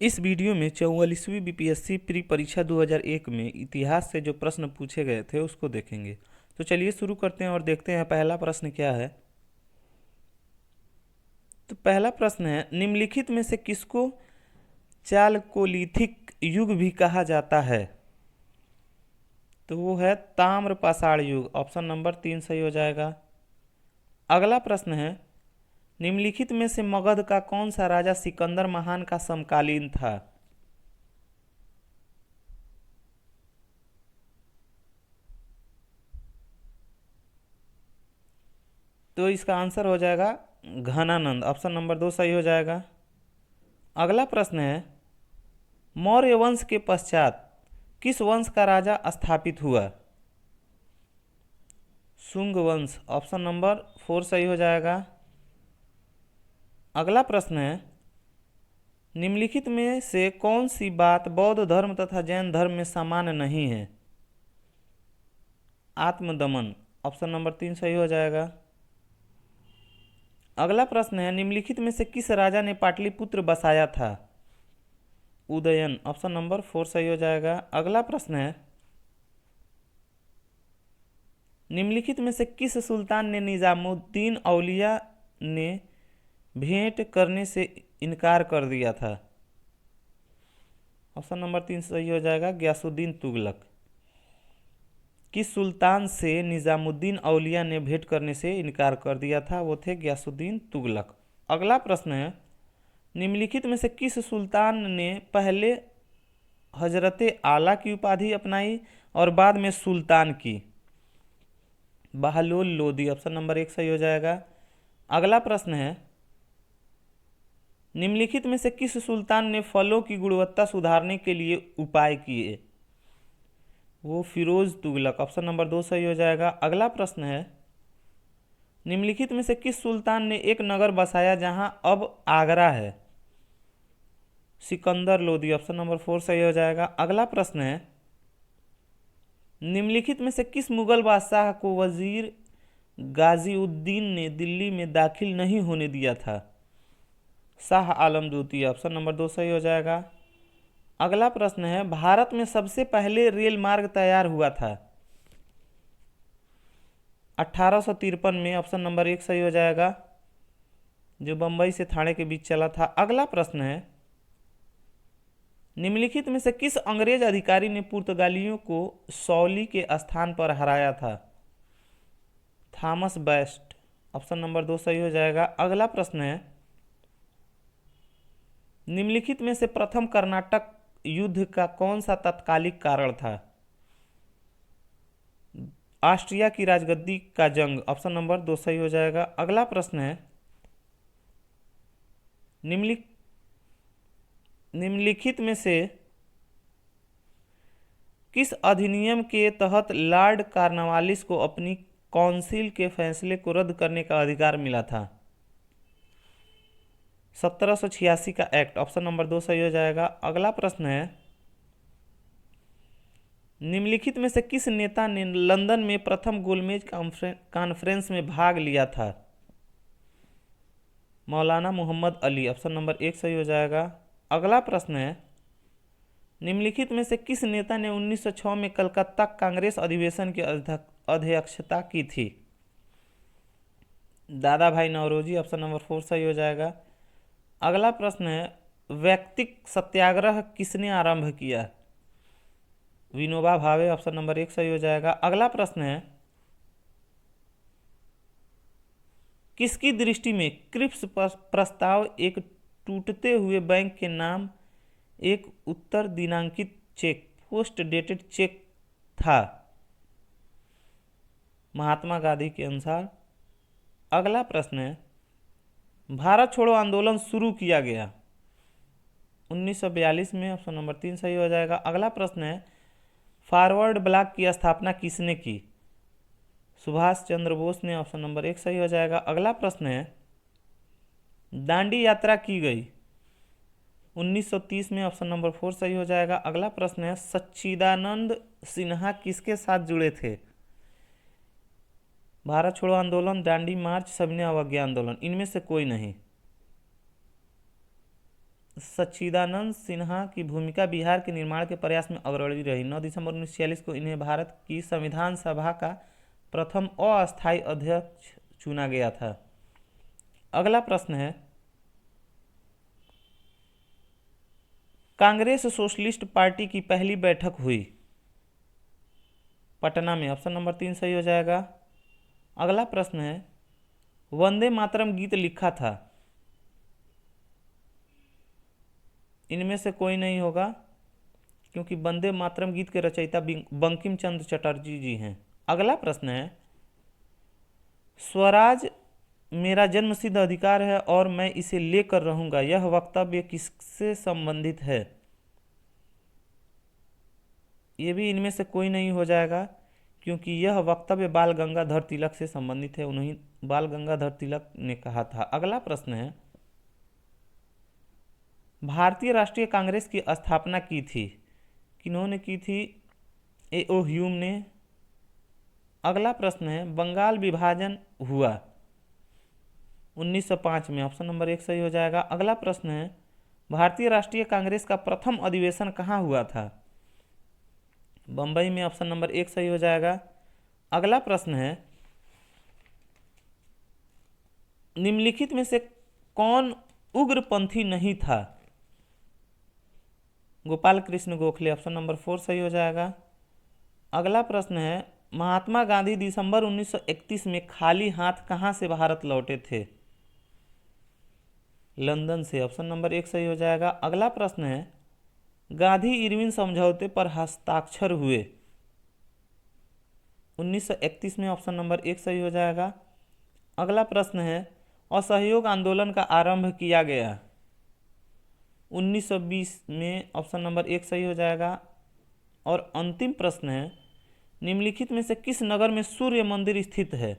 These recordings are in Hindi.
इस वीडियो में 44वीं बीपीएससी प्री परीक्षा 2001 में इतिहास से जो प्रश्न पूछे गए थे उसको देखेंगे। तो चलिए शुरू करते हैं और देखते हैं पहला प्रश्न क्या है। तो पहला प्रश्न है, निम्नलिखित में से किसको चालकोलिथिक युग भी कहा जाता है? तो वो है ताम्र पाषाण युग। ऑप्शन नंबर 3 सही हो जाएगा। अगला प्रश्न है, निम्नलिखित में से मगध का कौन सा राजा सिकंदर महान का समकालीन था? तो इसका आंसर हो जाएगा घनानंद। ऑप्शन नंबर 2 सही हो जाएगा। अगला प्रश्न है, मौर्य वंश के पश्चात किस वंश का राजा स्थापित हुआ? शुंग वंश। ऑप्शन नंबर 4 सही हो जाएगा। अगला प्रश्न है, निम्नलिखित में से कौन सी बात बौद्ध धर्म तथा जैन धर्म में समान नहीं है? आत्मदमन। ऑप्शन नंबर 3 सही हो जाएगा। अगला प्रश्न है, निम्नलिखित में से किस राजा ने पाटलिपुत्र बसाया था? उदयन। ऑप्शन नंबर 4 सही हो जाएगा। अगला प्रश्न है, निम्नलिखित में से किस सुल्तान ने निजामुद्दीन औलिया ने भेंट करने से इनकार कर दिया था? ऑप्शन नंबर 3 सही हो जाएगा, गयासुद्दीन तुगलक। किस सुल्तान से निजामुद्दीन औलिया ने भेंट करने से इनकार कर दिया था? वो थे गयासुद्दीन तुगलक। अगला प्रश्न है, निम्नलिखित में से किस सुल्तान ने पहले हजरत आला की उपाधि अपनाई और बाद में सुल्तान की? बहलोल लोदी। ऑप्शन नंबर 1 सही हो जाएगा। अगला प्रश्न है, निम्नलिखित में से किस सुल्तान ने फलों की गुणवत्ता सुधारने के लिए उपाय किए? वो फिरोज तुगलक। ऑप्शन नंबर 2 सही हो जाएगा। अगला प्रश्न है, निम्नलिखित में से किस सुल्तान ने एक नगर बसाया जहां अब आगरा है? सिकंदर लोदी। ऑप्शन नंबर 4 सही हो जाएगा। अगला प्रश्न है, निम्नलिखित में से किस मुगल बादशाह को वजीर गाजीउद्दीन ने दिल्ली में दाखिल नहीं होने दिया था? शाह आलम द्वितीय। ऑप्शन नंबर 2 सही हो जाएगा। अगला प्रश्न है, भारत में सबसे पहले रेल मार्ग तैयार हुआ था 1853 में। ऑप्शन नंबर 1 सही हो जाएगा, जो बंबई से थाने के बीच चला था। अगला प्रश्न है, निम्नलिखित में से किस अंग्रेज अधिकारी ने पुर्तगालियों को सौली के स्थान पर हराया था? Thomas best. ऑप्शन नंबर 2 सही हो जाएगा। अगला प्रश्न है, निम्नलिखित में से प्रथम कर्नाटक युद्ध का कौन सा तात्कालिक कारण था? ऑस्ट्रिया की राजगद्दी का जंग। ऑप्शन नंबर 2 सही हो जाएगा। अगला प्रश्न है, निम्नलिखित में से किस अधिनियम के तहत लॉर्ड कॉर्नवालिस को अपनी काउंसिल के फैसले को रद्द करने का अधिकार मिला था? 1786 का एक्ट। ऑप्शन नंबर 2 सही हो जाएगा। अगला प्रश्न है, निम्नलिखित में से किस नेता ने लंदन में प्रथम गोलमेज कॉन्फ्रेंस में भाग लिया था? मौलाना मोहम्मद अली। ऑप्शन नंबर 1 सही हो जाएगा। अगला प्रश्न है, निम्नलिखित में से किस नेता ने 1906 में कलकत्ता कांग्रेस अधिवेशन की अध्यक्षता की थी? दादा भाई नौरोजी। ऑप्शन नंबर 4 सही हो जाएगा। अगला प्रश्न है, वैयक्तिक सत्याग्रह किसने आरंभ किया? विनोबा भावे। ऑप्शन नंबर 1 सही हो जाएगा। अगला प्रश्न है, किसकी दृष्टि में क्रिप्स प्रस्ताव एक टूटते हुए बैंक के नाम एक उत्तर दिनांकित चेक पोस्ट डेटेड चेक था? महात्मा गांधी के अनुसार। अगला प्रश्न है, भारत छोड़ो आंदोलन शुरू किया गया 1942 में। ऑप्शन नंबर 3 सही हो जाएगा। अगला प्रश्न है, फॉरवर्ड ब्लॉक की स्थापना किसने की? सुभाष चंद्र बोस ने। ऑप्शन नंबर 1 सही हो जाएगा। अगला प्रश्न है, दांडी यात्रा की गई 1930 में। ऑप्शन नंबर 4 सही हो जाएगा। अगला प्रश्न है, सच्चिदानंद सिन्हा किसके साथ जुड़े थे? भारत छोड़ो आंदोलन, दांडी मार्च, सविनय अवज्ञा आंदोलन, इनमें से कोई नहीं। सच्चिदानंद सिन्हा की भूमिका बिहार के निर्माण के प्रयास में अग्रणी रही। 9 दिसंबर 1946 को इन्हें भारत की संविधान सभा का प्रथम अस्थायी अध्यक्ष चुना गया था। अगला प्रश्न है, कांग्रेस सोशलिस्ट पार्टी की पहली बैठक हुई पटना में। ऑप्शन नंबर 3 सही हो जाएगा। अगला प्रश्न है, वंदे मातरम गीत लिखा था। इनमें से कोई नहीं होगा, क्योंकि वंदे मातरम गीत के रचयिता बंकिम चंद्र चटर्जी जी हैं। अगला प्रश्न है, स्वराज मेरा जन्मसिद्ध अधिकार है और मैं इसे लेकर रहूंगा, यह वक्तव्य किससे संबंधित है? ये भी इनमें से कोई नहीं हो जाएगा, क्योंकि यह वक्तव्य बाल गंगाधर तिलक से संबंधित है। उन्हीं बाल गंगाधर तिलक ने कहा था। अगला प्रश्न है, भारतीय राष्ट्रीय कांग्रेस की स्थापना की थी, किन्होंने की थी? A.O. ह्यूम ने। अगला प्रश्न है, बंगाल विभाजन हुआ 1905 में। ऑप्शन नंबर 1 सही हो जाएगा। अगला प्रश्न है, भारतीय राष्ट्रीय कांग्रेस का प्रथम अधिवेशन कहाँ हुआ था? बंबई में। ऑप्शन नंबर 1 सही हो जाएगा। अगला प्रश्न है, निम्नलिखित में से कौन उग्रपंथी नहीं था? गोपाल कृष्ण गोखले। ऑप्शन नंबर 4 सही हो जाएगा। अगला प्रश्न है, महात्मा गांधी दिसंबर 1931 में खाली हाथ कहाँ से भारत लौटे थे? लंदन से। ऑप्शन नंबर 1 सही हो जाएगा। अगला प्रश्न है, गांधी इरविन समझौते पर हस्ताक्षर हुए 1931 में। ऑप्शन नंबर 1 सही हो जाएगा। अगला प्रश्न है, असहयोग आंदोलन का आरंभ किया गया 1920 में। ऑप्शन नंबर 1 सही हो जाएगा। और अंतिम प्रश्न है, निम्नलिखित में से किस नगर में सूर्य मंदिर स्थित है?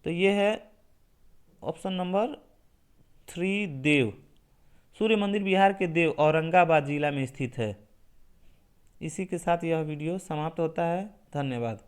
तो ये है ऑप्शन नंबर 3 देव। सूर्य मंदिर बिहार के देव औरंगाबाद जिला में स्थित है। इसी के साथ यह वीडियो समाप्त होता है। धन्यवाद।